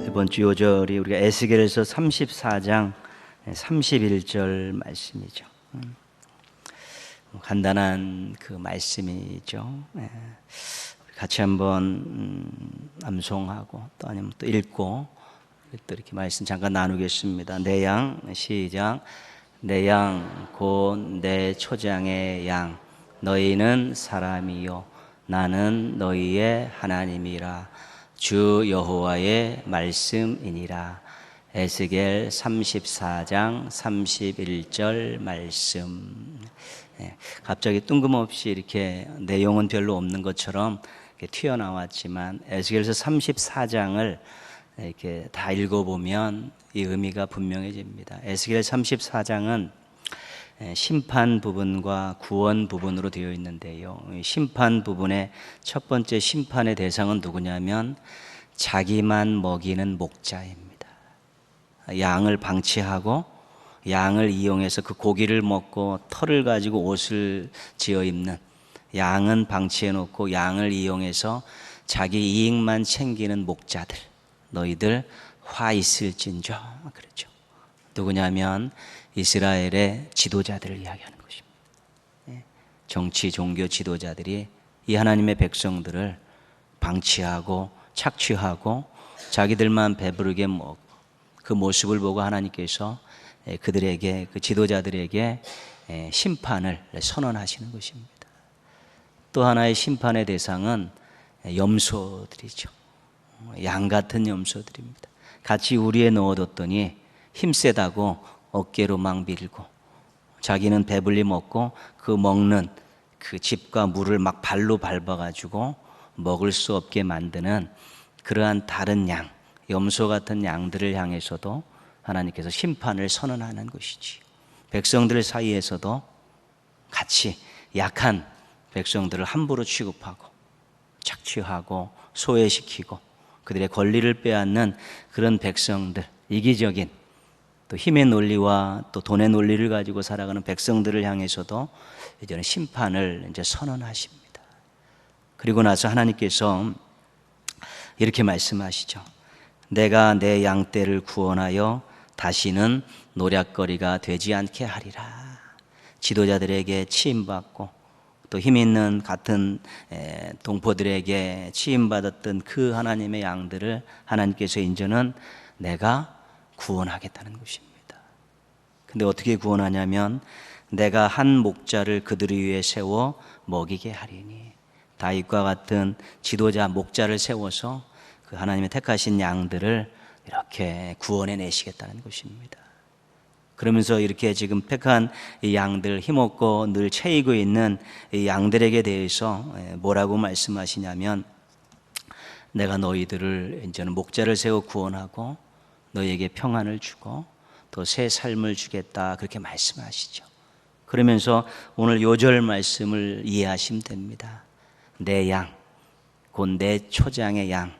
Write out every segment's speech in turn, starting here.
이번 주 요절이 우리가 에스겔에서 34장 31절 말씀이죠. 간단한 그 말씀이죠. 우리 같이 한번 암송하고 또 아니면 또 읽고 또 이렇게 말씀 잠깐 나누겠습니다. 내 양 시작. 내 양 곧 내 초장의 양 너희는 사람이요 나는 너희의 하나님이라. 주 여호와의 말씀이니라. 에스겔 34장 31절 말씀. 갑자기 뜬금없이 이렇게 내용은 별로 없는 것처럼 튀어나왔지만 에스겔서 34장을 이렇게 다 읽어보면 이 의미가 분명해집니다. 에스겔 34장은 심판 부분과 구원 부분으로 되어 있는데요. 심판 부분의 첫 번째 심판의 대상은 누구냐면 자기만 먹이는 목자입니다. 양을 방치하고 양을 이용해서 그 고기를 먹고 털을 가지고 옷을 지어 입는, 양은 방치해 놓고 양을 이용해서 자기 이익만 챙기는 목자들, 너희들 화 있을진저 그랬죠. 누구냐면 이스라엘의 지도자들을 이야기하는 것입니다. 정치, 종교 지도자들이 이 하나님의 백성들을 방치하고 착취하고 자기들만 배부르게 먹고 그 모습을 보고 하나님께서 그들에게, 그 지도자들에게 심판을 선언하시는 것입니다. 또 하나의 심판의 대상은 염소들이죠. 양 같은 염소들입니다. 같이 우리에 넣어뒀더니 힘세다고 어깨로 막 밀고 자기는 배불리 먹고 그 먹는 그 집과 물을 막 발로 밟아가지고 먹을 수 없게 만드는 그러한 다른 양, 염소 같은 양들을 향해서도 하나님께서 심판을 선언하는 것이지. 백성들 사이에서도 같이 약한 백성들을 함부로 취급하고 착취하고 소외시키고 그들의 권리를 빼앗는 그런 백성들, 이기적인 또 힘의 논리와 또 돈의 논리를 가지고 살아가는 백성들을 향해서도 이제는 심판을 이제 선언하십니다. 그리고 나서 하나님께서 이렇게 말씀하시죠. 내가 내 양떼를 구원하여 다시는 노략거리가 되지 않게 하리라. 지도자들에게 치임받고 또 힘 있는 같은 동포들에게 치임받았던 그 하나님의 양들을 하나님께서 이제는 내가 구원하겠다는 것입니다. 근데 어떻게 구원하냐면 내가 한 목자를 그들 위에 세워 먹이게 하리니. 다윗과 같은 지도자 목자를 세워서 그 하나님의 택하신 양들을 이렇게 구원해 내시겠다는 것입니다. 그러면서 이렇게 지금 택한 이 양들, 힘없고 늘 채이고 있는 이 양들에게 대해서 뭐라고 말씀하시냐면 내가 너희들을 이제는 목자를 세워 구원하고 너희에게 평안을 주고 또 새 삶을 주겠다, 그렇게 말씀하시죠. 그러면서 오늘 요절 말씀을 이해하시면 됩니다. 내 양, 곧 내 초장의 양,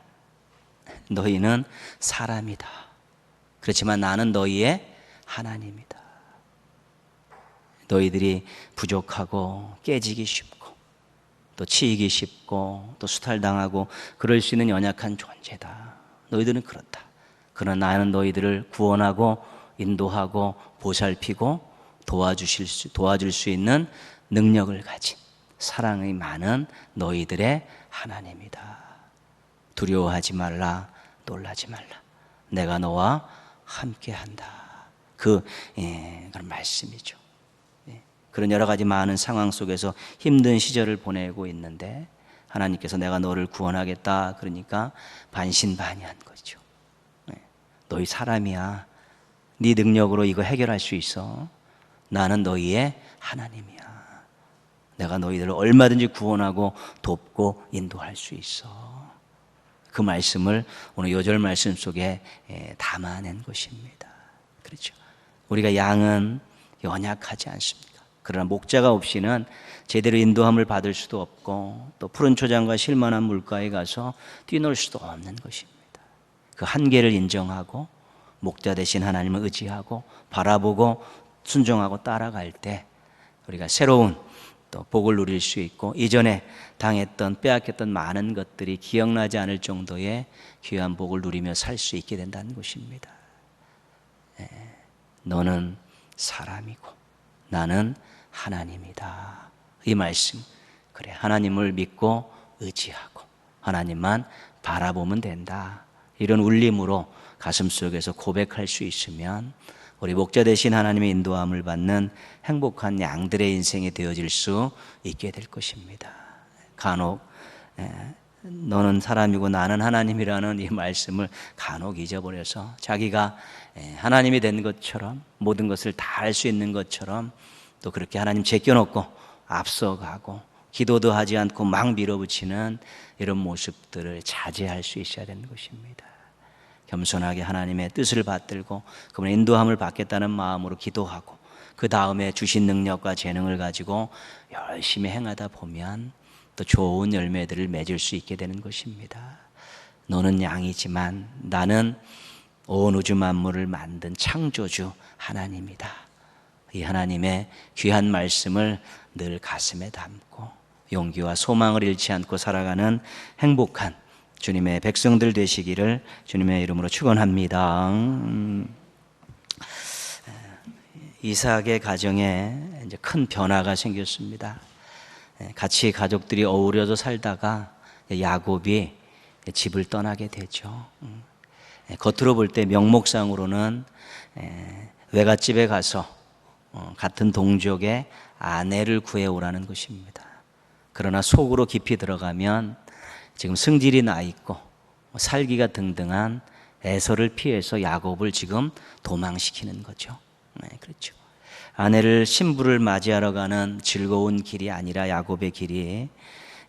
너희는 사람이다. 그렇지만 나는 너희의 하나님이다. 너희들이 부족하고 깨지기 쉽고 또 치이기 쉽고 또 수탈당하고 그럴 수 있는 연약한 존재다. 너희들은 그렇다. 그러나 나는 너희들을 구원하고 인도하고 보살피고 도와줄 수 있는 능력을 가진 사랑이 많은 너희들의 하나님이다. 두려워하지 말라, 놀라지 말라. 내가 너와 함께한다. 그런 말씀이죠. 그런 여러 가지 많은 상황 속에서 힘든 시절을 보내고 있는데 하나님께서 내가 너를 구원하겠다 그러니까 반신반의한 거죠. 너희 사람이야. 네 능력으로 이거 해결할 수 있어. 나는 너희의 하나님이야. 내가 너희들을 얼마든지 구원하고 돕고 인도할 수 있어. 그 말씀을 오늘 요절 말씀 속에 담아낸 것입니다. 그렇죠. 우리가 양은 연약하지 않습니까? 그러나 목자가 없이는 제대로 인도함을 받을 수도 없고 또 푸른 초장과 실만한 물가에 가서 뛰놀 수도 없는 것입니다. 그 한계를 인정하고 목자 되신 하나님을 의지하고 바라보고 순종하고 따라갈 때 우리가 새로운 또 복을 누릴 수 있고 이전에 당했던 빼앗겼던 많은 것들이 기억나지 않을 정도의 귀한 복을 누리며 살 수 있게 된다는 것입니다. 너는 사람이고 나는 하나님이다. 이 말씀, 그래, 하나님을 믿고 의지하고 하나님만 바라보면 된다. 이런 울림으로 가슴속에서 고백할 수 있으면 우리 목자 되신 하나님의 인도함을 받는 행복한 양들의 인생이 되어질 수 있게 될 것입니다. 간혹 너는 사람이고 나는 하나님이라는 이 말씀을 간혹 잊어버려서 자기가 하나님이 된 것처럼 모든 것을 다 할 수 있는 것처럼 또 그렇게 하나님 제껴놓고 앞서가고 기도도 하지 않고 막 밀어붙이는 이런 모습들을 자제할 수 있어야 되는 것입니다. 겸손하게 하나님의 뜻을 받들고 그분의 인도함을 받겠다는 마음으로 기도하고 그 다음에 주신 능력과 재능을 가지고 열심히 행하다 보면 또 좋은 열매들을 맺을 수 있게 되는 것입니다. 너는 양이지만 나는 온 우주 만물을 만든 창조주 하나님이다. 이 하나님의 귀한 말씀을 늘 가슴에 담고 용기와 소망을 잃지 않고 살아가는 행복한 주님의 백성들 되시기를 주님의 이름으로 축원합니다. 이삭의 가정에 이제 큰 변화가 생겼습니다. 같이 가족들이 어우러져 살다가 야곱이 집을 떠나게 되죠. 겉으로 볼 때 명목상으로는 외갓집에 가서 같은 동족의 아내를 구해오라는 것입니다. 그러나 속으로 깊이 들어가면 지금 승질이 나 있고 살기가 등등한 에서를 피해서 야곱을 지금 도망시키는 거죠. 그렇죠. 아내를 신부를 맞이하러 가는 즐거운 길이 아니라 야곱의 길이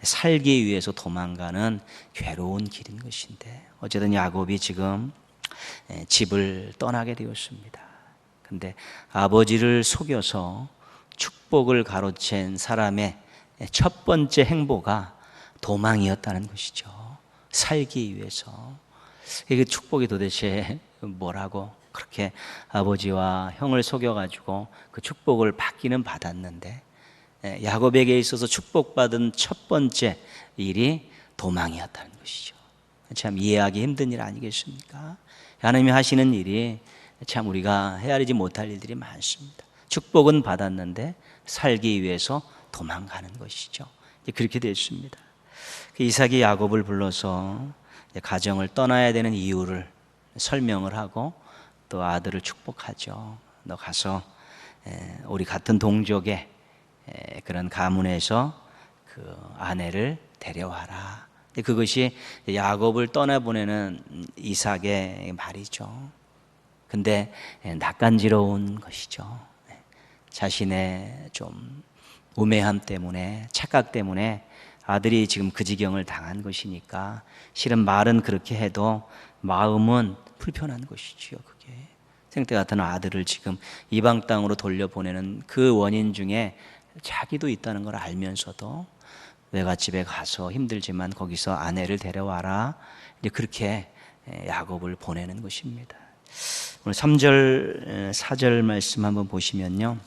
살기 위해서 도망가는 괴로운 길인 것인데 어쨌든 야곱이 지금 집을 떠나게 되었습니다. 근데 아버지를 속여서 축복을 가로챈 사람의 첫 번째 행보가 도망이었다는 것이죠. 살기 위해서. 이게 축복이 도대체 뭐라고 그렇게 아버지와 형을 속여가지고 그 축복을 받기는 받았는데 야곱에게 있어서 축복받은 첫 번째 일이 도망이었다는 것이죠. 참 이해하기 힘든 일 아니겠습니까? 하나님이 하시는 일이 참 우리가 헤아리지 못할 일들이 많습니다. 축복은 받았는데 살기 위해서 도망가는 것이죠. 그렇게 됐습니다. 이삭이 야곱을 불러서 가정을 떠나야 되는 이유를 설명을 하고 또 아들을 축복하죠. 너 가서 우리 같은 동족의 그런 가문에서 그 아내를 데려와라. 그것이 야곱을 떠나보내는 이삭의 말이죠. 근데 낯간지러운 것이죠. 자신의 좀 우매함 때문에 착각 때문에 아들이 지금 그 지경을 당한 것이니까 실은 말은 그렇게 해도 마음은 불편한 것이지요. 그게 생태 같은 아들을 지금 이방 땅으로 돌려보내는 그 원인 중에 자기도 있다는 걸 알면서도 외갓집에 가서 힘들지만 거기서 아내를 데려와라. 이제 그렇게 야곱을 보내는 것입니다. 오늘 3절, 4절 말씀 한번 보시면요.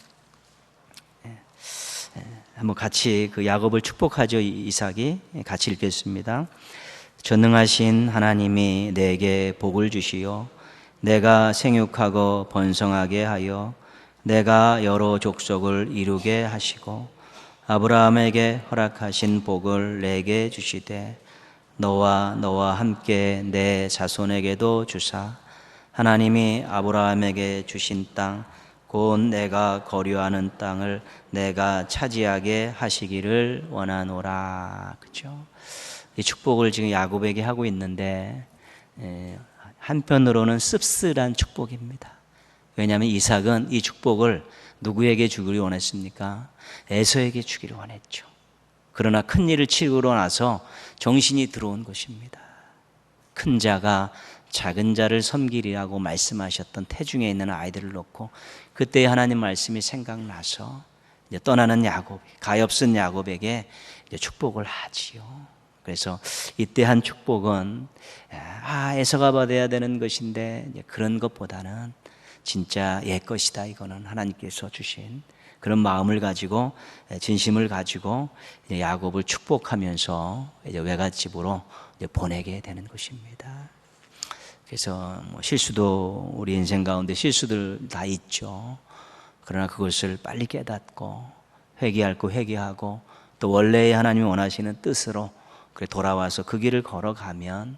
한번 같이 그 야곱을 축복하죠. 이삭이 같이 읽겠습니다. 전능하신 하나님이 내게 복을 주시어 내가 생육하고 번성하게 하여 내가 여러 족속을 이루게 하시고 아브라함에게 허락하신 복을 내게 주시되 너와 함께 내 자손에게도 주사 하나님이 아브라함에게 주신 땅 곧 내가 거류하는 땅을 내가 차지하게 하시기를 원하노라. 그렇죠? 이 축복을 지금 야곱에게 하고 있는데 한편으로는 씁쓸한 축복입니다. 왜냐하면 이삭은 이 축복을 누구에게 주기를 원했습니까? 에서에게 주기를 원했죠. 그러나 큰 일을 치르고 나서 정신이 들어온 것입니다. 큰 자가 작은 자를 섬기리라고 말씀하셨던 태중에 있는 아이들을 놓고 그때 하나님 말씀이 생각나서 이제 떠나는 야곱, 가엾은 야곱에게 이제 축복을 하지요. 그래서 이때 한 축복은 에서가 받아야 되는 것인데 그런 것보다는 진짜 옛 것이다. 이거는 하나님께서 주신 그런 마음을 가지고, 진심을 가지고 야곱을 축복하면서 이제 외갓집으로 이제 보내게 되는 것입니다. 그래서 실수도 우리 인생 가운데 실수들 다 있죠. 그러나 그것을 빨리 깨닫고 회개할 거 회개하고, 또 원래의 하나님이 원하시는 뜻으로 돌아와서 그 길을 걸어가면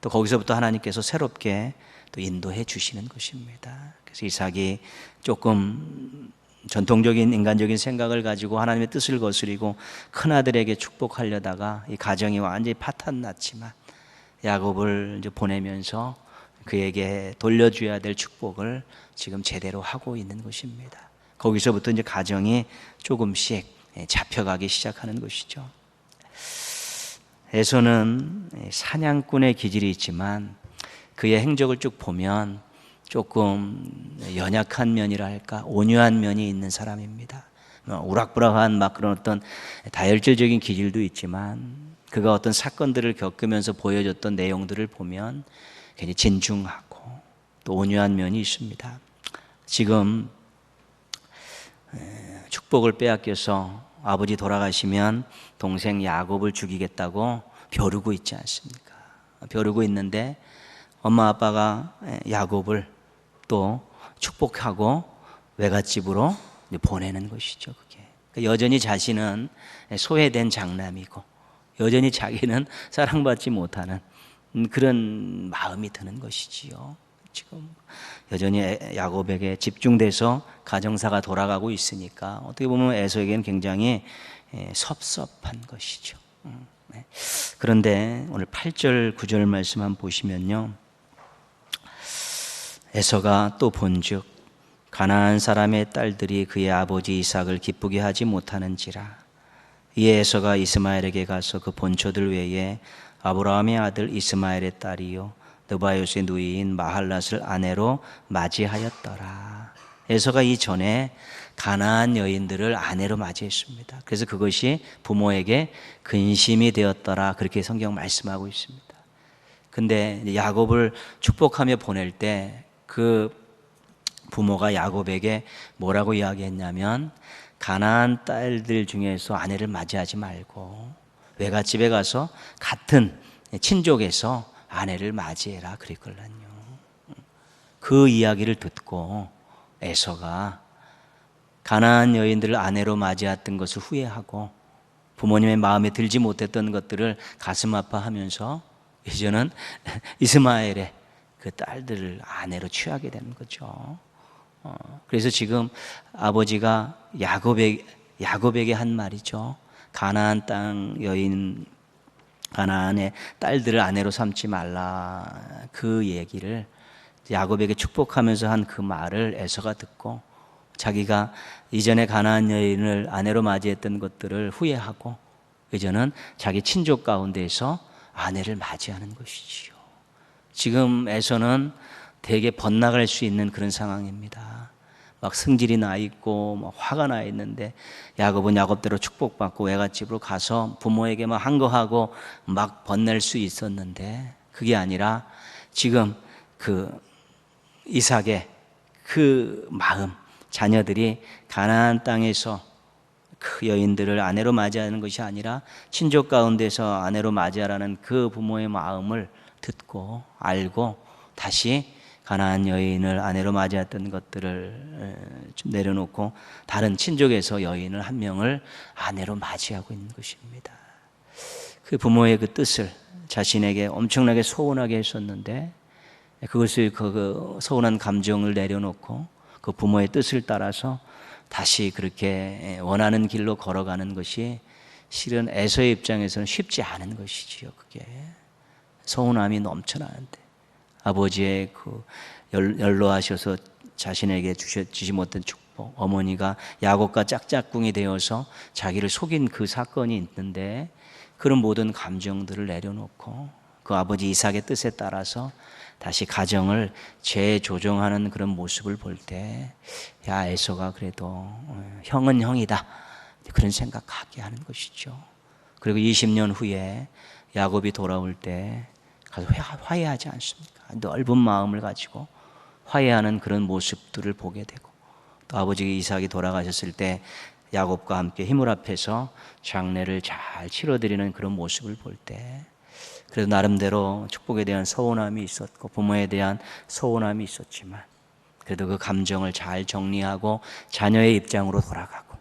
또 거기서부터 하나님께서 새롭게 또 인도해 주시는 것입니다. 그래서 이삭이 조금 전통적인 인간적인 생각을 가지고 하나님의 뜻을 거스리고 큰아들에게 축복하려다가 이 가정이 완전히 파탄났지만, 야곱을 이제 보내면서 그에게 돌려줘야 될 축복을 지금 제대로 하고 있는 것입니다. 거기서부터 이제 가정이 조금씩 잡혀가기 시작하는 것이죠. 에서는 사냥꾼의 기질이 있지만 그의 행적을 쭉 보면 조금 연약한 면이라 할까, 온유한 면이 있는 사람입니다. 우락부락한 막 그런 어떤 다혈질적인 기질도 있지만, 그가 어떤 사건들을 겪으면서 보여줬던 내용들을 보면 굉장히 진중하고 또 온유한 면이 있습니다. 지금 축복을 빼앗겨서 아버지 돌아가시면 동생 야곱을 죽이겠다고 벼르고 있지 않습니까? 벼르고 있는데 엄마 아빠가 야곱을 또 축복하고 외갓집으로 보내는 것이죠. 그게 여전히 자신은 소외된 장남이고 여전히 자기는 사랑받지 못하는 그런 마음이 드는 것이지요. 지금 여전히 야곱에게 집중돼서 가정사가 돌아가고 있으니까 어떻게 보면 에서에게는 굉장히 섭섭한 것이죠. 그런데 오늘 8절 9절 말씀 한번 보시면요, 에서가 또 본즉 가나안 사람의 딸들이 그의 아버지 이삭을 기쁘게 하지 못하는지라. 이에 에서가 이스마엘에게 가서 그 본처들 외에 아브라함의 아들 이스마엘의 딸이요 느바요스의 누이인 마할랏을 아내로 맞이하였더라. 에서가 이전에 가나안 여인들을 아내로 맞이했습니다. 그래서 그것이 부모에게 근심이 되었더라, 그렇게 성경 말씀하고 있습니다. 근데 야곱을 축복하며 보낼 때 그 부모가 야곱에게 뭐라고 이야기했냐면, 가나안 딸들 중에서 아내를 맞이하지 말고 외갓집에 가서 같은 친족에서 아내를 맞이해라 그랬걸랑요. 그 이야기를 듣고 에서가 가나안 여인들을 아내로 맞이했던 것을 후회하고 부모님의 마음에 들지 못했던 것들을 가슴 아파하면서 이제는 이스마엘의 그 딸들을 아내로 취하게 되는 거죠. 그래서 지금 아버지가 야곱에게 한 말이죠. 가나안 땅 여인, 가나안의 딸들을 아내로 삼지 말라, 그 얘기를 야곱에게 축복하면서 한 그 말을 에서가 듣고 자기가 이전에 가나안 여인을 아내로 맞이했던 것들을 후회하고 이제는 자기 친족 가운데에서 아내를 맞이하는 것이지요. 지금 에서는 되게 번나갈 수 있는 그런 상황입니다. 막 성질이 나 있고 막 화가 나 있는데, 야곱은 야곱대로 축복받고 외갓집으로 가서 부모에게 막 항거하고 막 번낼 수 있었는데, 그게 아니라 지금 그 이삭의 그 마음, 자녀들이 가나안 땅에서 그 여인들을 아내로 맞이하는 것이 아니라 친족 가운데서 아내로 맞이하라는 그 부모의 마음을 듣고 알고 다시 가나안 여인을 아내로 맞이했던 것들을 좀 내려놓고 다른 친족에서 여인을 한 명을 아내로 맞이하고 있는 것입니다. 그 부모의 그 뜻을 자신에게 엄청나게 소원하게 했었는데, 그것을 그 서운한 감정을 내려놓고 그 부모의 뜻을 따라서 다시 그렇게 원하는 길로 걸어가는 것이 실은 에서의 입장에서는 쉽지 않은 것이지요. 그게 서운함이 넘쳐나는데, 아버지의 그 연로하셔서 자신에게 주지 못한 축복, 어머니가 야곱과 짝짝꿍이 되어서 자기를 속인 그 사건이 있는데, 그런 모든 감정들을 내려놓고 그 아버지 이삭의 뜻에 따라서 다시 가정을 재조정하는 그런 모습을 볼 때, 야, 에서가 그래도 형은 형이다, 그런 생각하게 하는 것이죠. 그리고 20년 후에 야곱이 돌아올 때 가서 화해하지 않습니까? 넓은 마음을 가지고 화해하는 그런 모습들을 보게 되고, 또 아버지 이삭이 돌아가셨을 때 야곱과 함께 희물 앞에서 장례를 잘 치러드리는 그런 모습을 볼 때, 그래도 나름대로 축복에 대한 서운함이 있었고 부모에 대한 서운함이 있었지만, 그래도 그 감정을 잘 정리하고 자녀의 입장으로 돌아가고,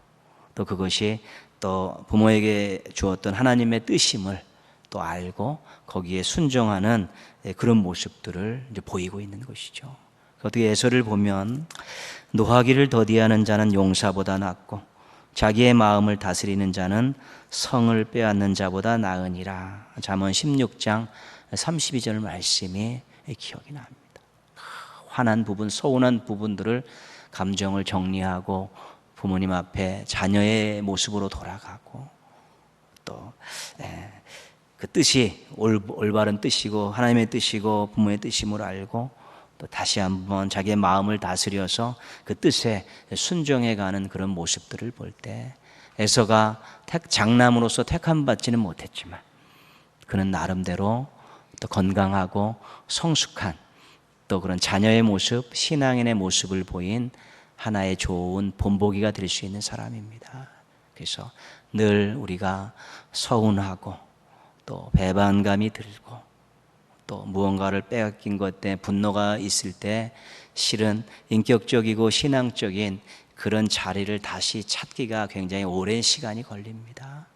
또 그것이 또 부모에게 주었던 하나님의 뜻임을 또 알고 거기에 순종하는 그런 모습들을 이제 보이고 있는 것이죠. 어떻게 에서를 보면 노하기를 더디하는 자는 용사보다 낫고 자기의 마음을 다스리는 자는 성을 빼앗는 자보다 나으니라. 잠언 16장 32절 말씀이 기억이 납니다. 화난 부분, 서운한 부분들을 감정을 정리하고 부모님 앞에 자녀의 모습으로 돌아가고, 또 그 뜻이 올바른 뜻이고 하나님의 뜻이고 부모의 뜻임을 알고, 또 다시 한번 자기의 마음을 다스려서 그 뜻에 순종해가는 그런 모습들을 볼 때, 에서가 장남으로서 택함 받지는 못했지만 그는 나름대로 또 건강하고 성숙한 또 그런 자녀의 모습, 신앙인의 모습을 보인 하나의 좋은 본보기가 될 수 있는 사람입니다. 그래서 늘 우리가 서운하고 또 배반감이 들고 또 무언가를 빼앗긴 것 때문에 분노가 있을 때 실은 인격적이고 신앙적인 그런 자리를 다시 찾기가 굉장히 오랜 시간이 걸립니다.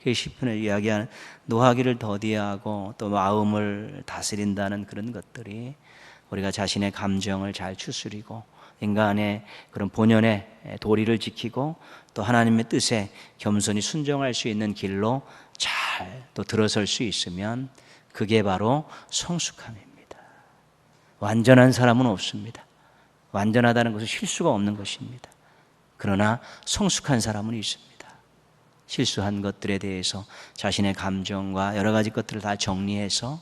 그 시편을 이야기하는 노하기를 더디하고 또 마음을 다스린다는 그런 것들이 우리가 자신의 감정을 잘 추스리고 인간의 그런 본연의 도리를 지키고 또 하나님의 뜻에 겸손히 순종할 수 있는 길로 잘 또 들어설 수 있으면 그게 바로 성숙함입니다. 완전한 사람은 없습니다. 완전하다는 것은 실수가 없는 것입니다. 그러나 성숙한 사람은 있습니다. 실수한 것들에 대해서 자신의 감정과 여러 가지 것들을 다 정리해서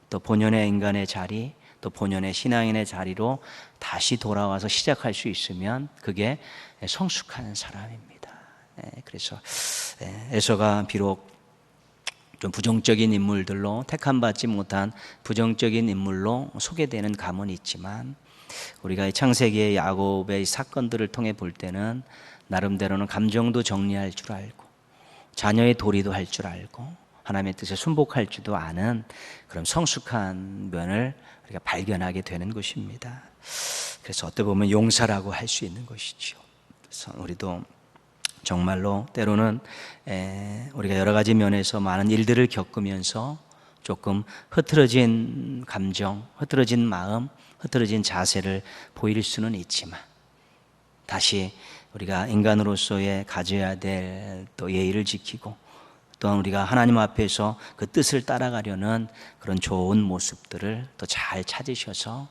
또 본연의 인간의 자리, 또 본연의 신앙인의 자리로 다시 돌아와서 시작할 수 있으면 그게 성숙한 사람입니다. 그래서 에서가 비록 좀 부정적인 인물들로 택함받지 못한 부정적인 인물로 소개되는 감은 있지만, 우리가 창세기의 야곱의 사건들을 통해 볼 때는 나름대로는 감정도 정리할 줄 알고 자녀의 도리도 할 줄 알고 하나님의 뜻에 순복할 줄도 아는 그런 성숙한 면을 우리가 발견하게 되는 것입니다. 그래서 어떻게 보면 용사라고 할 수 있는 것이죠. 그래서 우리도 정말로 때로는 우리가 여러 가지 면에서 많은 일들을 겪으면서 조금 흐트러진 감정, 흐트러진 마음, 흐트러진 자세를 보일 수는 있지만, 다시 우리가 인간으로서의 가져야 될 또 예의를 지키고 또한 우리가 하나님 앞에서 그 뜻을 따라가려는 그런 좋은 모습들을 또 잘 찾으셔서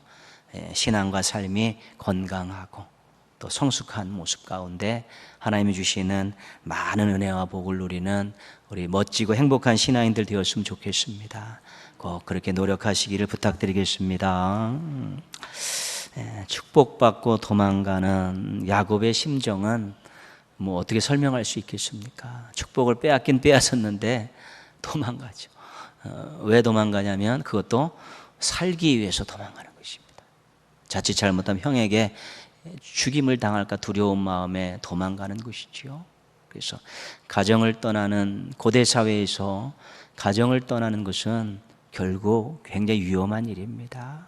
신앙과 삶이 건강하고 또 성숙한 모습 가운데 하나님이 주시는 많은 은혜와 복을 누리는 우리 멋지고 행복한 신앙인들 되었으면 좋겠습니다. 꼭 그렇게 노력하시기를 부탁드리겠습니다. 축복받고 도망가는 야곱의 심정은 뭐 어떻게 설명할 수 있겠습니까? 축복을 빼앗긴 빼앗았는데 도망가죠. 왜 도망가냐면 그것도 살기 위해서 도망가는 것입니다. 자칫 잘못하면 형에게 죽임을 당할까 두려운 마음에 도망가는 것이지요. 그래서 가정을 떠나는 고대 사회에서 가정을 떠나는 것은 결국 굉장히 위험한 일입니다.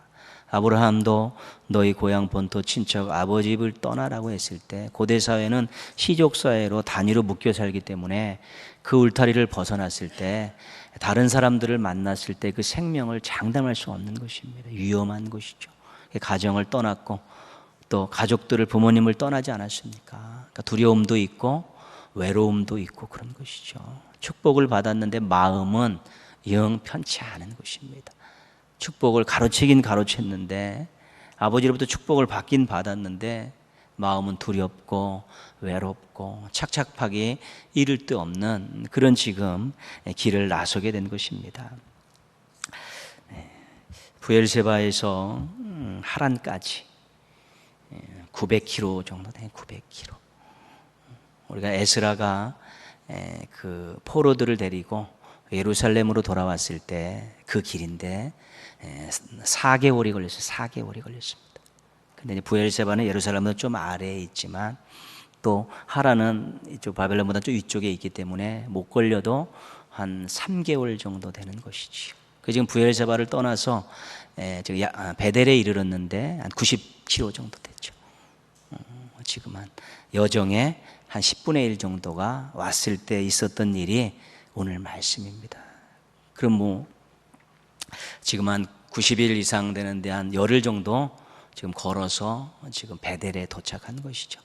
아브라함도 너희 고향 본토 친척 아버지 집을 떠나라고 했을 때 고대 사회는 시족 사회로 단위로 묶여 살기 때문에 그 울타리를 벗어났을 때 다른 사람들을 만났을 때 그 생명을 장담할 수 없는 것입니다. 위험한 것이죠. 가정을 떠났고 또 가족들을 부모님을 떠나지 않았습니까? 그러니까 두려움도 있고 외로움도 있고 그런 것이죠. 축복을 받았는데 마음은 영 편치 않은 것입니다. 축복을 가로채긴 가로챘는데 아버지로부터 축복을 받긴 받았는데 마음은 두렵고 외롭고 착착하게 이를 데 없는 그런 지금 길을 나서게 된 것입니다. 부엘세바에서 하란까지 900km 정도 된 900km. 우리가 에스라가 그 포로들을 데리고 예루살렘으로 돌아왔을 때 그 길인데 4개월이 걸렸어요. 4개월이 걸렸습니다. 근데 이제 부엘세바는 예루살렘보다 좀 아래에 있지만 또 하란은 이쪽 바벨론보다 좀 위쪽에 있기 때문에 못 걸려도 한 3개월 정도 되는 것이지요. 그 지금 부엘세바를 떠나서 지금 베델에 이르렀는데 한 90km 정도 됐죠. 지금 한 여정에 한 10분의 1 정도가 왔을 때 있었던 일이 오늘 말씀입니다. 그럼 뭐 지금 한 90일 이상 되는데 한 열흘 정도 지금 걸어서 지금 베델에 도착한 것이죠.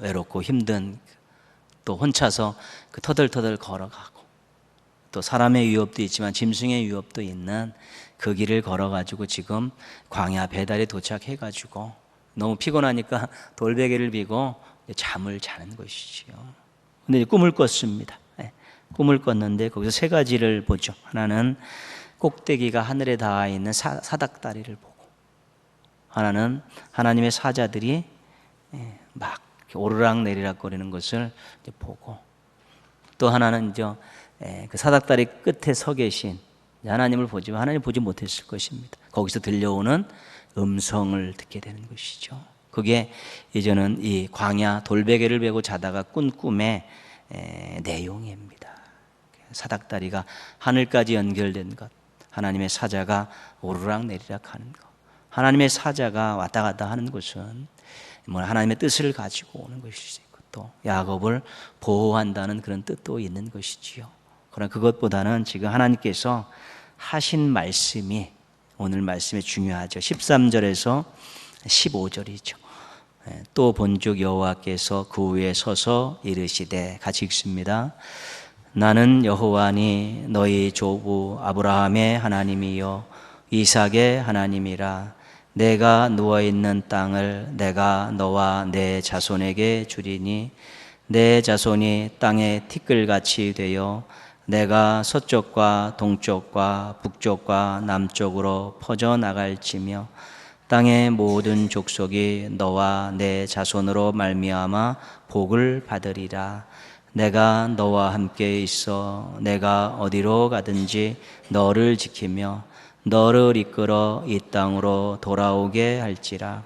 외롭고 힘든, 또 혼자서 그 터덜터덜 걸어가고 또 사람의 위협도 있지만 짐승의 위협도 있는 그 길을 걸어가지고 지금 광야 베델에 도착해가지고 너무 피곤하니까 돌베개를 비고 잠을 자는 것이지요. 근데 꿈을 꿨습니다. 꿈을 꿨는데 거기서 세 가지를 보죠. 하나는 꼭대기가 하늘에 닿아 있는 사닥다리를 보고, 하나는 하나님의 사자들이 막 오르락 내리락 거리는 것을 보고, 또 하나는 이제 그 사닥다리 끝에 서 계신 하나님을 보지만 하나님 보지 못했을 것입니다. 거기서 들려오는 음성을 듣게 되는 것이죠. 그게 이제는 이 광야 돌베개를 베고 자다가 꾼 꿈의 내용입니다. 사닥다리가 하늘까지 연결된 것, 하나님의 사자가 오르락 내리락 하는 것, 하나님의 사자가 왔다 갔다 하는 것은 하나님의 뜻을 가지고 오는 것이고 또 야곱을 보호한다는 그런 뜻도 있는 것이지요. 그러나 그것보다는 지금 하나님께서 하신 말씀이 오늘 말씀이 중요하죠. 13절에서 15절이죠. 또 본즉 여호와께서 그 위에 서서 이르시되, 같이 읽습니다. 나는 여호와니 너희 조부 아브라함의 하나님이요 이삭의 하나님이라. 내가 누워있는 땅을 내가 너와 내 자손에게 주리니 내 자손이 땅의 티끌같이 되어 내가 서쪽과 동쪽과 북쪽과 남쪽으로 퍼져나갈지며 땅의 모든 족속이 너와 내 자손으로 말미암아 복을 받으리라. 내가 너와 함께 있어 내가 어디로 가든지 너를 지키며 너를 이끌어 이 땅으로 돌아오게 할지라.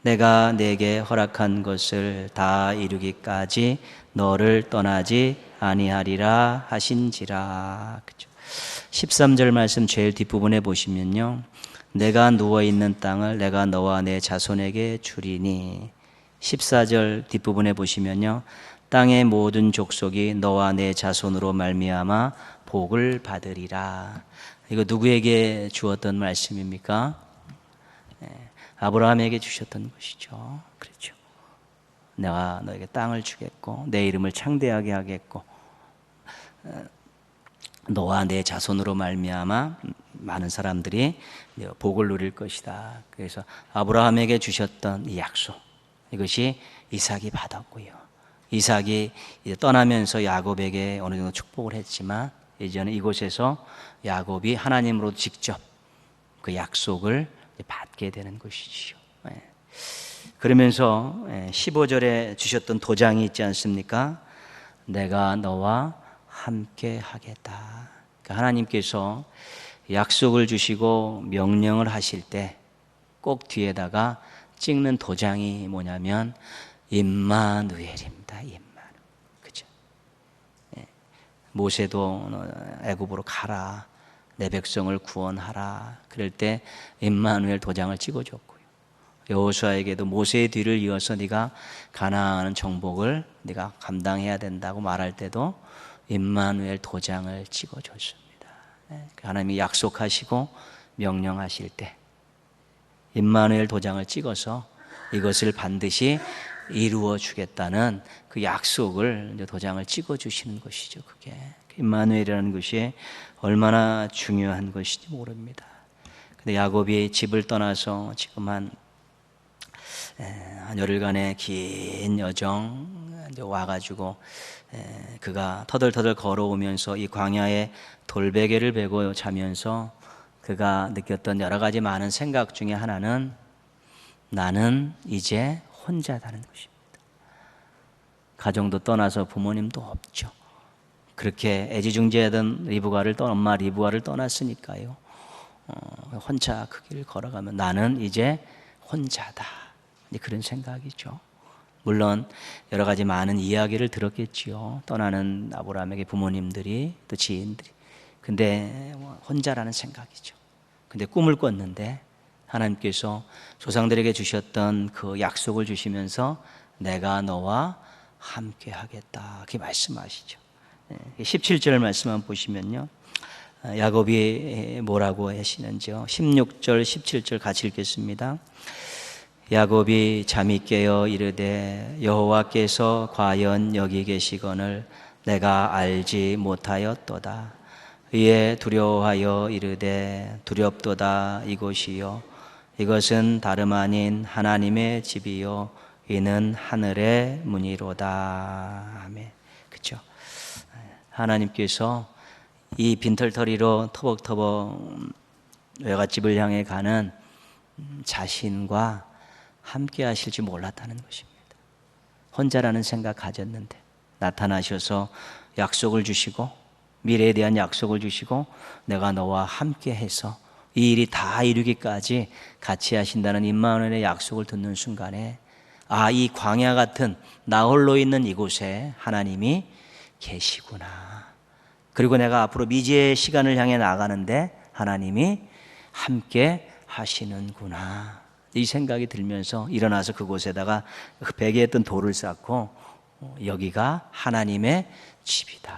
내가 내게 허락한 것을 다 이루기까지 너를 떠나지 아니하리라 하신지라. 13절 말씀 제일 뒷부분에 보시면요, 내가 누워있는 땅을 내가 너와 내 자손에게 주리니. 14절 뒷부분에 보시면요, 땅의 모든 족속이 너와 내 자손으로 말미암아 복을 받으리라. 이거 누구에게 주었던 말씀입니까? 아브라함에게 주셨던 것이죠. 그렇죠. 내가 너에게 땅을 주겠고 내 이름을 창대하게 하겠고 너와 내 자손으로 말미암아 많은 사람들이 복을 누릴 것이다. 그래서 아브라함에게 주셨던 이 약속, 이것이 이삭이 받았고요. 이삭이 이제 떠나면서 야곱에게 어느 정도 축복을 했지만 이제는 이곳에서 야곱이 하나님으로 직접 그 약속을 받게 되는 것이지요. 그러면서 15절에 주셨던 도장이 있지 않습니까? 내가 너와 함께 하겠다. 그러니까 하나님께서 약속을 주시고 명령을 하실 때 꼭 뒤에다가 찍는 도장이 뭐냐면 임마누엘입니다. 임마누엘. 그죠? 모세도 애굽으로 가라, 내 백성을 구원하라. 그럴 때 임마누엘 도장을 찍어줬고요. 여호수아에게도 모세의 뒤를 이어서 네가 가나안 정복을 네가 감당해야 된다고 말할 때도 임마누엘 도장을 찍어줬습니다. 하나님이 약속하시고 명령하실 때 임마누엘 도장을 찍어서 이것을 반드시 이루어 주겠다는 그 약속을 도장을 찍어 주시는 것이죠. 그게 임마누엘이라는 것이 얼마나 중요한 것인지 모릅니다. 근데 야곱이 집을 떠나서 지금 한 열흘간의 긴 여정 와가지고 그가 터덜터덜 걸어오면서 이 광야의 돌베개를 베고 자면서 그가 느꼈던 여러 가지 많은 생각 중에 하나는 나는 이제 혼자다는 것입니다. 가정도 떠나서 부모님도 없죠. 그렇게 애지중지하던 엄마 리브가를 떠났으니까요. 혼자 그 길을 걸어가면 나는 이제 혼자다. 그런 생각이죠. 물론 여러 가지 많은 이야기를 들었겠지요. 떠나는 아브라함에게 부모님들이 또 지인들이. 근데 혼자라는 생각이죠. 근데 꿈을 꿨는데 하나님께서 조상들에게 주셨던 그 약속을 주시면서 내가 너와 함께 하겠다. 그렇게 말씀하시죠. 17절 말씀 한번 보시면요. 야곱이 뭐라고 하시는지요. 16절 17절 같이 읽겠습니다. 야곱이 잠이 깨어 이르되 여호와께서 과연 여기 계시거늘 내가 알지 못하였도다. 이에 두려워하여 이르되 두렵도다. 이곳이요 이것은 다름 아닌 하나님의 집이요 이는 하늘의 문이로다. 아멘. 그렇죠. 하나님께서 이 빈털터리로 터벅터벅 외갓집을 향해 가는 자신과 함께 하실지 몰랐다는 것입니다. 혼자라는 생각 가졌는데 나타나셔서 약속을 주시고 미래에 대한 약속을 주시고 내가 너와 함께 해서 이 일이 다 이루기까지 같이 하신다는 임마누엘의 약속을 듣는 순간에 아, 이 광야 같은 나 홀로 있는 이곳에 하나님이 계시구나. 그리고 내가 앞으로 미지의 시간을 향해 나가는데 하나님이 함께 하시는구나. 이 생각이 들면서 일어나서 그곳에다가 그 베개에 있던 돌을 쌓고 여기가 하나님의 집이다.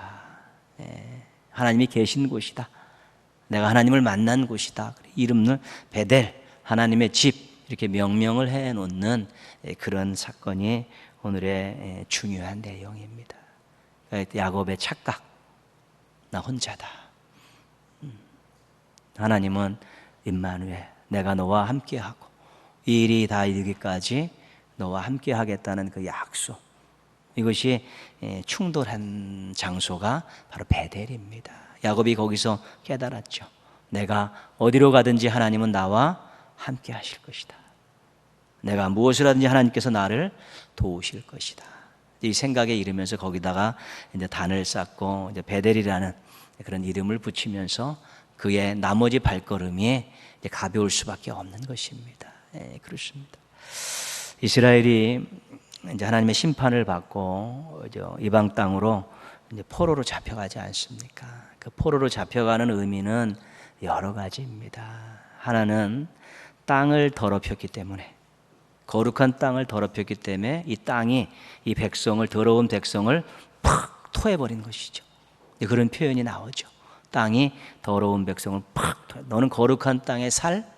하나님이 계신 곳이다. 내가 하나님을 만난 곳이다. 이름을 베델, 하나님의 집 이렇게 명명을 해놓는 그런 사건이 오늘의 중요한 내용입니다. 야곱의 착각, 나 혼자다. 하나님은 임마누엘, 내가 너와 함께하고 이 일이 다 이르기까지 너와 함께하겠다는 그 약속, 이것이 충돌한 장소가 바로 베델입니다. 야곱이 거기서 깨달았죠. 내가 어디로 가든지 하나님은 나와 함께 하실 것이다. 내가 무엇을 하든지 하나님께서 나를 도우실 것이다. 이 생각에 이르면서 거기다가 이제 단을 쌓고 이제 베델이라는 그런 이름을 붙이면서 그의 나머지 발걸음이 이제 가벼울 수밖에 없는 것입니다. 그렇습니다. 이스라엘이 이제 하나님의 심판을 받고 이방 땅으로 이제 포로로 잡혀가지 않습니까? 그 포로로 잡혀가는 의미는 여러 가지입니다. 하나는 땅을 더럽혔기 때문에, 거룩한 땅을 더럽혔기 때문에 이 땅이 이 백성을, 더러운 백성을 팍 토해버린 것이죠. 그런 표현이 나오죠. 땅이 더러운 백성을 팍 토해. 너는 거룩한 땅에 살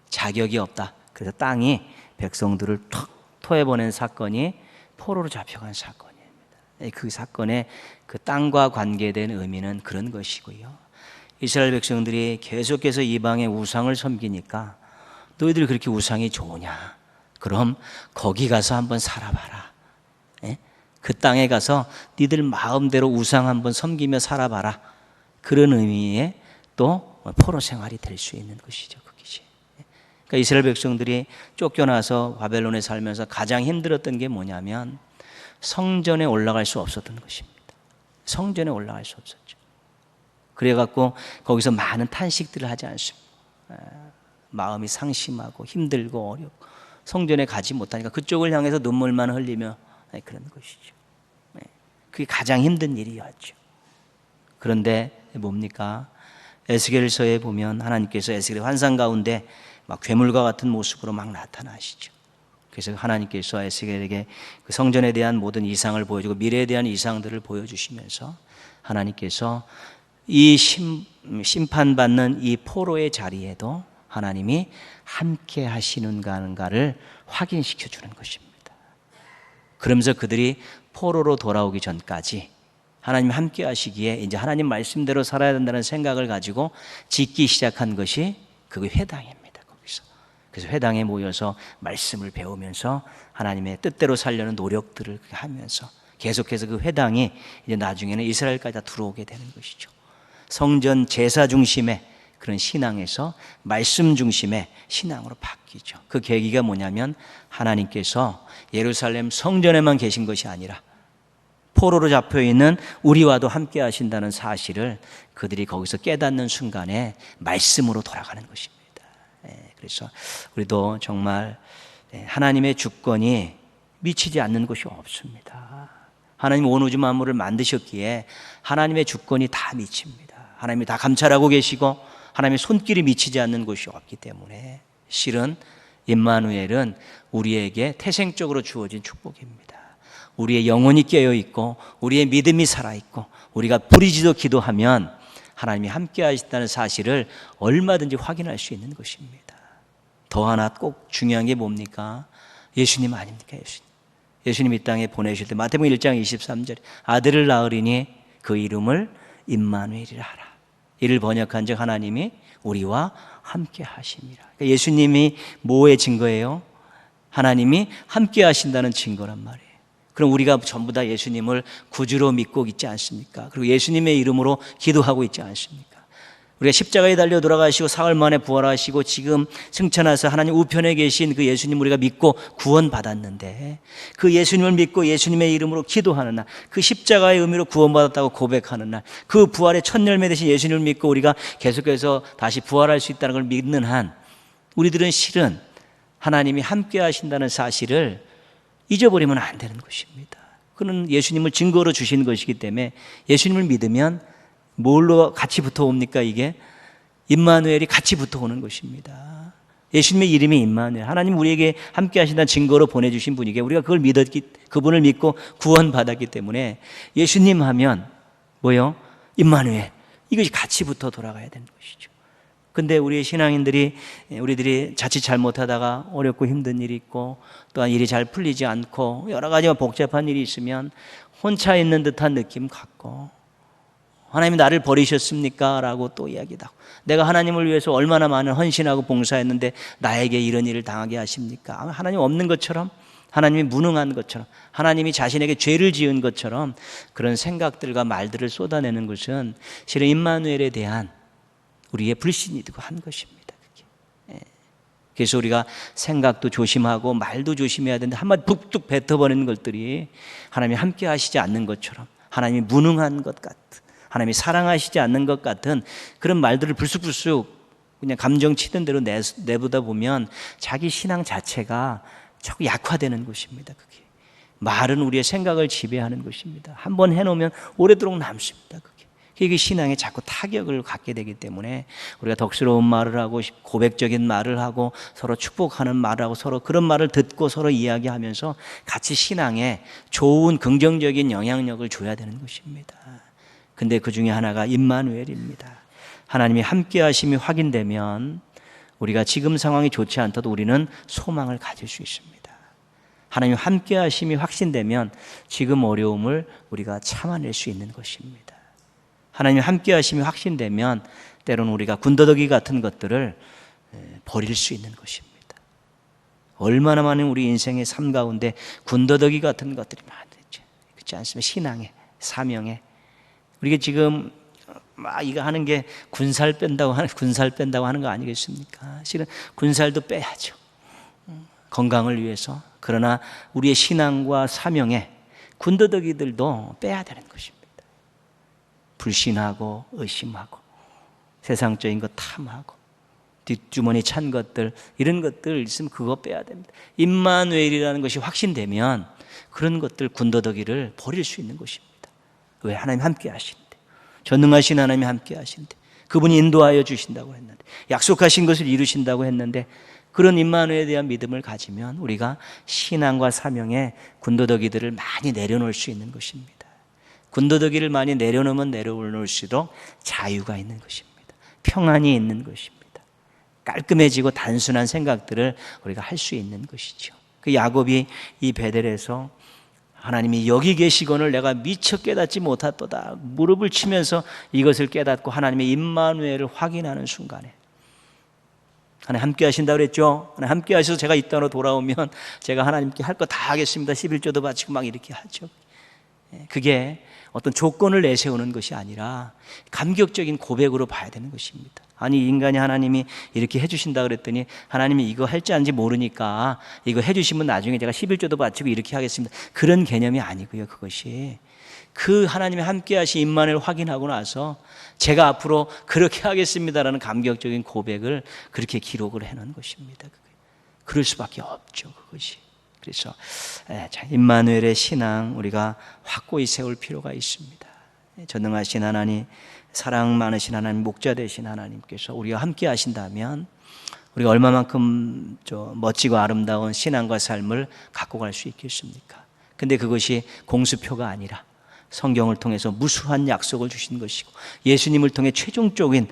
자격이 없다. 그래서 땅이 백성들을 탁 토해보낸 사건이 포로로 잡혀간 사건입니다. 그 사건의 그 땅과 관계된 의미는 그런 것이고요. 이스라엘 백성들이 계속해서 이방의 우상을 섬기니까 너희들이 그렇게 우상이 좋으냐? 그럼 거기 가서 한번 살아봐라. 그 땅에 가서 니들 마음대로 우상 한번 섬기며 살아봐라. 그런 의미의 또 포로 생활이 될 수 있는 것이죠. 그러니까 이스라엘 백성들이 쫓겨나서 바벨론에 살면서 가장 힘들었던 게 뭐냐면 성전에 올라갈 수 없었던 것입니다. 성전에 올라갈 수 없었죠. 그래갖고 거기서 많은 탄식들을 하지 않습니다. 마음이 상심하고 힘들고 어렵고 성전에 가지 못하니까 그쪽을 향해서 눈물만 흘리며 그런 것이죠. 그게 가장 힘든 일이었죠. 그런데 뭡니까? 에스겔서에 보면 하나님께서 에스겔의 환상 가운데 막 괴물과 같은 모습으로 막 나타나시죠. 그래서 하나님께서 에스겔에게 그 성전에 대한 모든 이상을 보여주고 미래에 대한 이상들을 보여주시면서 하나님께서 이 심판받는 이 포로의 자리에도 하나님이 함께 하시는가를 확인시켜 주는 것입니다. 그러면서 그들이 포로로 돌아오기 전까지 하나님 함께 하시기에 이제 하나님 말씀대로 살아야 된다는 생각을 가지고 짓기 시작한 것이 그게 회당입니다. 거기서. 그래서 회당에 모여서 말씀을 배우면서 하나님의 뜻대로 살려는 노력들을 하면서 계속해서 그 회당이 이제 나중에는 이스라엘까지 다 들어오게 되는 것이죠. 성전 제사 중심의 그런 신앙에서 말씀 중심의 신앙으로 바뀌죠. 그 계기가 뭐냐면 하나님께서 예루살렘 성전에만 계신 것이 아니라 포로로 잡혀있는 우리와도 함께 하신다는 사실을 그들이 거기서 깨닫는 순간에 말씀으로 돌아가는 것입니다. 그래서 우리도 정말 하나님의 주권이 미치지 않는 곳이 없습니다. 하나님 온 우주 만물을 만드셨기에 하나님의 주권이 다 미칩니다. 하나님이 다 감찰하고 계시고 하나님의 손길이 미치지 않는 곳이 없기 때문에 실은 임마누엘은 우리에게 태생적으로 주어진 축복입니다. 우리의 영혼이 깨어있고 우리의 믿음이 살아있고 우리가 부르짖어 기도하면 하나님이 함께 하신다는 사실을 얼마든지 확인할 수 있는 것입니다. 더 하나 꼭 중요한 게 뭡니까? 예수님 아닙니까? 예수님 이 땅에 보내실 때 마태복음 1장 23절에 아들을 낳으리니 그 이름을 임마누엘이라 하라. 이를 번역한 즉 하나님이 우리와 함께 하심이라. 그러니까 예수님이 뭐의 증거예요? 하나님이 함께 하신다는 증거란 말이에요. 그럼 우리가 전부 다 예수님을 구주로 믿고 있지 않습니까? 그리고 예수님의 이름으로 기도하고 있지 않습니까? 우리가 십자가에 달려 돌아가시고 사흘 만에 부활하시고 지금 승천하셔서 하나님 우편에 계신 그 예수님 우리가 믿고 구원받았는데 그 예수님을 믿고 예수님의 이름으로 기도하는 날, 그 십자가의 의미로 구원받았다고 고백하는 날, 그 부활의 첫 열매 되신 예수님을 믿고 우리가 계속해서 다시 부활할 수 있다는 걸 믿는 한 우리들은 실은 하나님이 함께 하신다는 사실을 잊어버리면 안 되는 것입니다. 그는 예수님을 증거로 주신 것이기 때문에 예수님을 믿으면 뭘로 같이 붙어옵니까? 이게 임마누엘이 같이 붙어오는 것입니다. 예수님의 이름이 임마누엘, 하나님 우리에게 함께 하신다는 증거로 보내주신 분이기에 우리가 그걸 그분을 믿고 구원받았기 때문에 예수님 하면 뭐요? 임마누엘, 이것이 같이 붙어 돌아가야 되는 것이죠. 근데 우리 우리들이 자칫 잘못하다가 어렵고 힘든 일이 있고 또한 일이 잘 풀리지 않고 여러 가지 복잡한 일이 있으면 혼자 있는 듯한 느낌 갖고 하나님이 나를 버리셨습니까? 라고 또 이야기도 하고 내가 하나님을 위해서 얼마나 많은 헌신하고 봉사했는데 나에게 이런 일을 당하게 하십니까? 하나님 없는 것처럼, 하나님이 무능한 것처럼, 하나님이 자신에게 죄를 지은 것처럼 그런 생각들과 말들을 쏟아내는 것은 실은 임마누엘에 대한 우리의 불신이고 한 것입니다. 그게. 그래서 우리가 생각도 조심하고 말도 조심해야 되는데 한마디 툭툭 뱉어버리는 것들이 하나님이 함께 하시지 않는 것처럼, 하나님이 무능한 것 같은, 하나님이 사랑하시지 않는 것 같은 그런 말들을 불쑥불쑥 그냥 감정 치던 대로 내보다 보면 자기 신앙 자체가 자꾸 약화되는 것입니다. 그게. 말은 우리의 생각을 지배하는 것입니다. 한번 해놓으면 오래도록 남습니다. 그게 신앙에 자꾸 타격을 갖게 되기 때문에 우리가 덕스러운 말을 하고 고백적인 말을 하고 서로 축복하는 말을 하고 서로 그런 말을 듣고 서로 이야기하면서 같이 신앙에 좋은 긍정적인 영향력을 줘야 되는 것입니다. 근데 그 중에 하나가 임마누엘입니다. 하나님이 함께 하심이 확인되면 우리가 지금 상황이 좋지 않더라도 우리는 소망을 가질 수 있습니다. 하나님 함께 하심이 확신되면 지금 어려움을 우리가 참아낼 수 있는 것입니다. 하나님 함께 하심이 확신되면 때로는 우리가 군더더기 같은 것들을 버릴 수 있는 것입니다. 얼마나 많은 우리 인생의 삶 가운데 군더더기 같은 것들이 많죠. 그렇지 않습니까? 신앙에, 사명에. 우리가 지금 막 이거 하는 게 군살 뺀다고 하는 거 아니겠습니까? 실은 군살도 빼야죠. 건강을 위해서. 그러나 우리의 신앙과 사명에 군더더기들도 빼야 되는 것입니다. 불신하고 의심하고 세상적인 것 탐하고 뒷주머니 찬 것들 이런 것들 있으면 그거 빼야 됩니다. 임마누엘이라는 것이 확신되면 그런 것들 군더더기를 버릴 수 있는 것입니다. 왜? 하나님 함께 하시는데, 전능하신 하나님이 함께 하시는데, 그분이 인도하여 주신다고 했는데, 약속하신 것을 이루신다고 했는데, 그런 임마누엘에 대한 믿음을 가지면 우리가 신앙과 사명에 군더더기들을 많이 내려놓을 수 있는 것입니다. 군더더기를 많이 내려놓으면 내려놓을수록 자유가 있는 것입니다. 평안이 있는 것입니다. 깔끔해지고 단순한 생각들을 우리가 할 수 있는 것이죠. 그 야곱이 이 베델에서 하나님이 여기 계시거늘 내가 미처 깨닫지 못하도다 무릎을 치면서 이것을 깨닫고 하나님의 임마누엘을 확인하는 순간에 하나님 함께 하신다고 그랬죠. 하나님 함께 하셔서 제가 이 땅으로 돌아오면 제가 하나님께 할 거 다 하겠습니다. 11조도 바치고 막 이렇게 하죠. 그게 어떤 조건을 내세우는 것이 아니라 감격적인 고백으로 봐야 되는 것입니다. 아니 인간이 하나님이 이렇게 해주신다 그랬더니 하나님이 이거 할지 안지 모르니까 이거 해주시면 나중에 제가 11조도 바치고 이렇게 하겠습니다. 그런 개념이 아니고요. 그것이 그 하나님이 함께 하신 임만을 확인하고 나서 제가 앞으로 그렇게 하겠습니다라는 감격적인 고백을 그렇게 기록을 해놓은 것입니다. 그럴 수밖에 없죠. 그것이. 그래서 임마누엘의 신앙 우리가 확고히 세울 필요가 있습니다. 전능하신 하나님, 사랑 많으신 하나님, 목자 되신 하나님께서 우리와 함께 하신다면 우리가 얼마만큼 멋지고 아름다운 신앙과 삶을 갖고 갈 수 있겠습니까? 근데 그것이 공수표가 아니라 성경을 통해서 무수한 약속을 주신 것이고 예수님을 통해 최종적인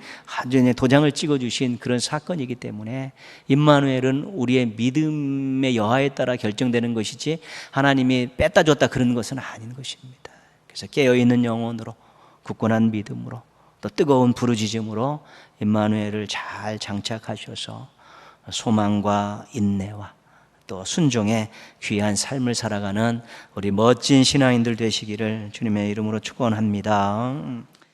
도장을 찍어주신 그런 사건이기 때문에 임마누엘은 우리의 믿음의 여하에 따라 결정되는 것이지 하나님이 뺐다 줬다 그런 것은 아닌 것입니다. 그래서 깨어있는 영혼으로 굳건한 믿음으로 또 뜨거운 부르짖음으로 임마누엘을 잘 장착하셔서 소망과 인내와 또 순종의 귀한 삶을 살아가는 우리 멋진 신앙인들 되시기를 주님의 이름으로 축원합니다.